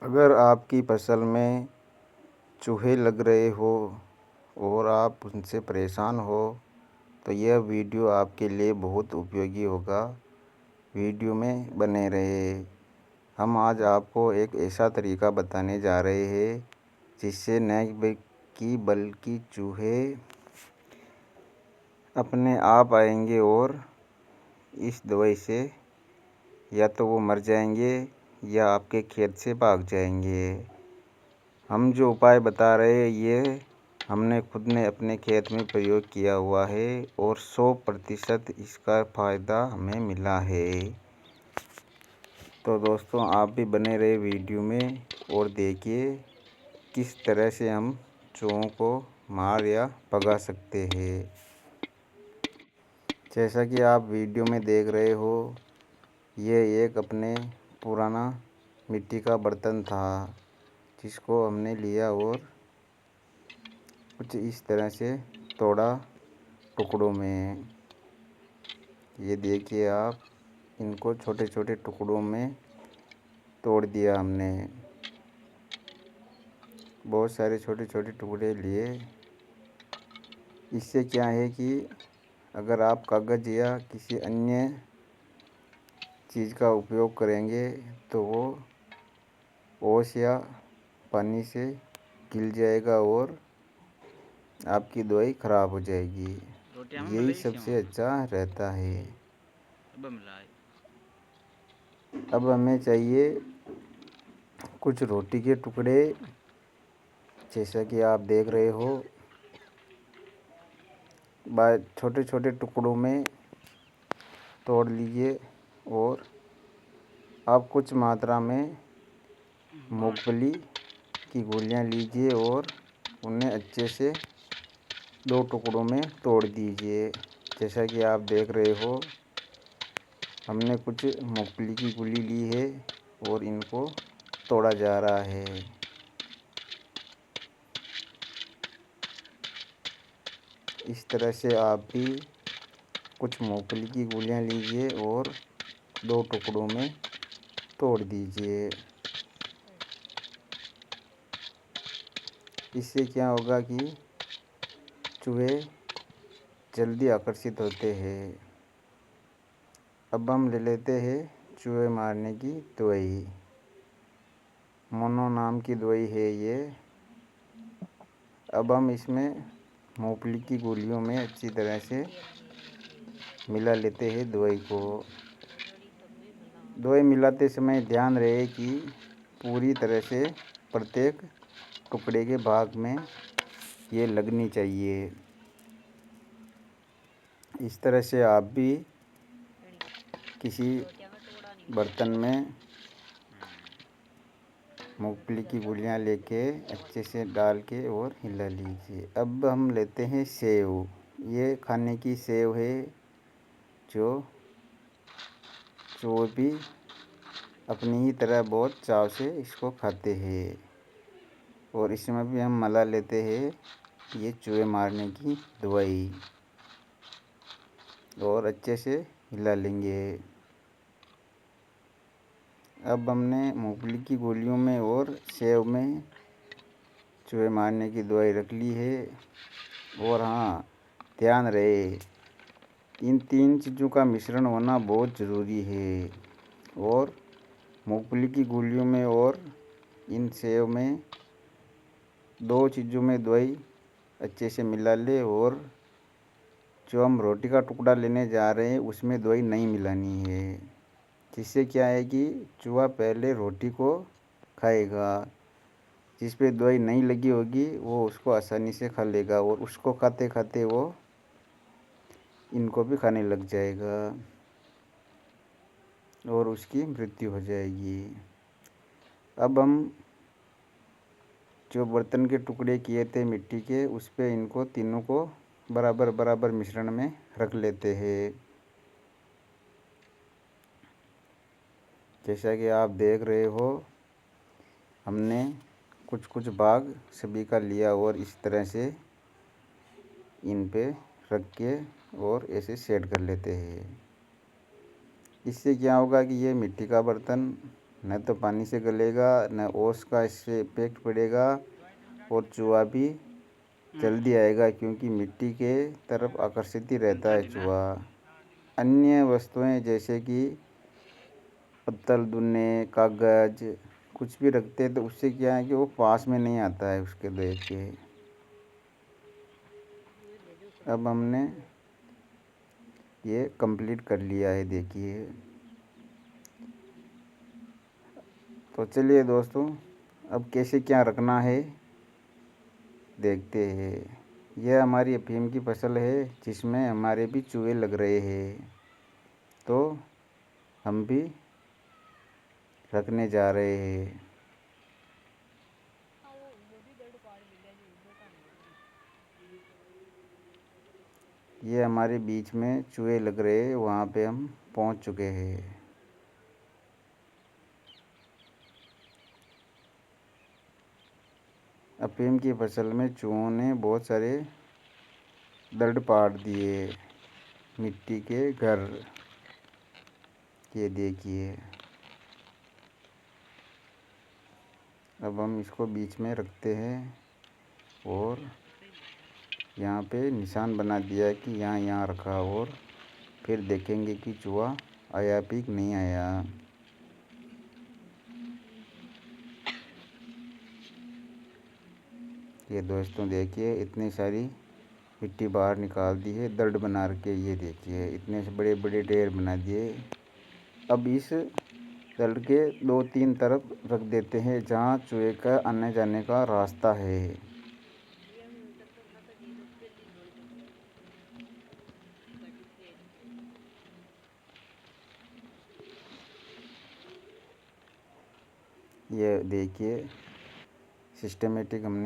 अगर आपकी फसल में चूहे लग रहे हो और आप उनसे परेशान हो तो यह वीडियो आपके लिए बहुत उपयोगी होगा। वीडियो में बने रहे। हम आज आपको एक ऐसा तरीका बताने जा रहे हैं जिससे न कि बल्कि चूहे अपने आप आएंगे और इस दवाई से या तो वो मर जाएंगे या आपके खेत से भाग जाएंगे। हम जो उपाय बता रहे हैं ये हमने खुद ने अपने खेत में प्रयोग किया हुआ है और 100% इसका फ़ायदा हमें मिला है। तो दोस्तों आप भी बने रहे वीडियो में और देखिए किस तरह से हम चूहों को मार या भगा सकते हैं। जैसा कि आप वीडियो में देख रहे हो, ये एक अपने पुराना मिट्टी का बर्तन था जिसको हमने लिया और कुछ इस तरह से तोड़ा टुकड़ों में। ये देखिए आप, इनको छोटे छोटे टुकड़ों में तोड़ दिया हमने। बहुत सारे छोटे छोटे टुकड़े लिए। इससे क्या है कि अगर आप कागज़ या किसी अन्य चीज़ का उपयोग करेंगे तो वो ओस या पानी से गिल जाएगा और आपकी दवाई ख़राब हो जाएगी। यही सबसे अच्छा रहता है। अब हमें चाहिए कुछ रोटी के टुकड़े, जैसा कि आप देख रहे हो। छोटे छोटे टुकड़ों में तोड़ लीजिए और आप कुछ मात्रा में मूंगफली की गोलियां लीजिए और उन्हें अच्छे से 2 टुकड़ों में तोड़ दीजिए। जैसा कि आप देख रहे हो, हमने कुछ मूंगफली की गोली ली है और इनको तोड़ा जा रहा है। इस तरह से आप भी कुछ मूंगफली की गोलियां लीजिए और 2 टुकड़ों में तोड़ दीजिए। इससे क्या होगा कि चूहे जल्दी आकर्षित होते हैं। अब हम ले लेते हैं चूहे मारने की दवाई। मोनो नाम की दवाई है ये। अब हम इसमें मूंगफली की गोलियों में अच्छी तरह से मिला लेते हैं दवाई को। दवाई मिलाते समय ध्यान रहे कि पूरी तरह से प्रत्येक टुकड़े के भाग में ये लगनी चाहिए। इस तरह से आप भी किसी बर्तन में मूंगफली की गोलियां लेके अच्छे से डाल के और हिला लीजिए। अब हम लेते हैं सेव। ये खाने की सेव है जो चूहे भी अपनी ही तरह बहुत चाव से इसको खाते हैं। और इसमें भी हम मिला लेते हैं ये चूहे मारने की दवाई और अच्छे से हिला लेंगे। अब हमने मूंगफली की गोलियों में और सेव में चूहे मारने की दवाई रख ली है। और हाँ, ध्यान रहे इन 3 चीज़ों का मिश्रण होना बहुत ज़रूरी है। और मूंगफली की गोलियों में और इन सेव में 2 चीज़ों में दवाई अच्छे से मिला ले। और जो हम रोटी का टुकड़ा लेने जा रहे हैं उसमें दवाई नहीं मिलानी है। जिससे क्या है कि चूहा पहले रोटी को खाएगा। जिस पे दवाई नहीं लगी होगी वो उसको आसानी से खा लेगा और उसको खाते खाते वो इनको भी खाने लग जाएगा और उसकी मृत्यु हो जाएगी। अब हम जो बर्तन के टुकड़े किए थे मिट्टी के, उस पे इनको तीनों को बराबर बराबर मिश्रण में रख लेते हैं। जैसा कि आप देख रहे हो, हमने कुछ कुछ भाग सभी का लिया और इस तरह से इन पे रख के और ऐसे सेट कर लेते हैं। इससे क्या होगा कि ये मिट्टी का बर्तन न तो पानी से गलेगा, न ओस का इससे इफेक्ट पड़ेगा, और चूहा भी जल्दी आएगा क्योंकि मिट्टी के तरफ आकर्षित ही रहता है चूहा। अन्य वस्तुएं जैसे कि पत्तल, दुन्ने, कागज कुछ भी रखते हैं तो उससे क्या है कि वो पास में नहीं आता है उसके देख के। अब हमने ये कंप्लीट कर लिया है, देखिए। तो चलिए दोस्तों, अब कैसे क्या रखना है देखते हैं। यह हमारी अफीम की फसल है जिसमें हमारे भी चूहे लग रहे हैं, तो हम भी रखने जा रहे हैं। ये हमारे बीच में चूहे लग रहे हैं, वहाँ पे हम पहुँच चुके हैं। अफीम की फसल में चूहों ने बहुत सारे दर्द पाड़ दिए, मिट्टी के घर। ये देखिए, अब हम इसको बीच में रखते हैं और यहाँ पे निशान बना दिया है कि यहाँ रखा, और फिर देखेंगे कि चूहा आया भी कि नहीं आया। ये दोस्तों देखिए, इतनी सारी मिट्टी बाहर निकाल दी है दर्द बना के। ये देखिए, इतने से बड़े बड़े ढेर बना दिए। अब इस दर्द के 2-3 तरफ रख देते हैं जहाँ चूहे का आने जाने का रास्ता है। ये देखिए, सिस्टमेटिक हमने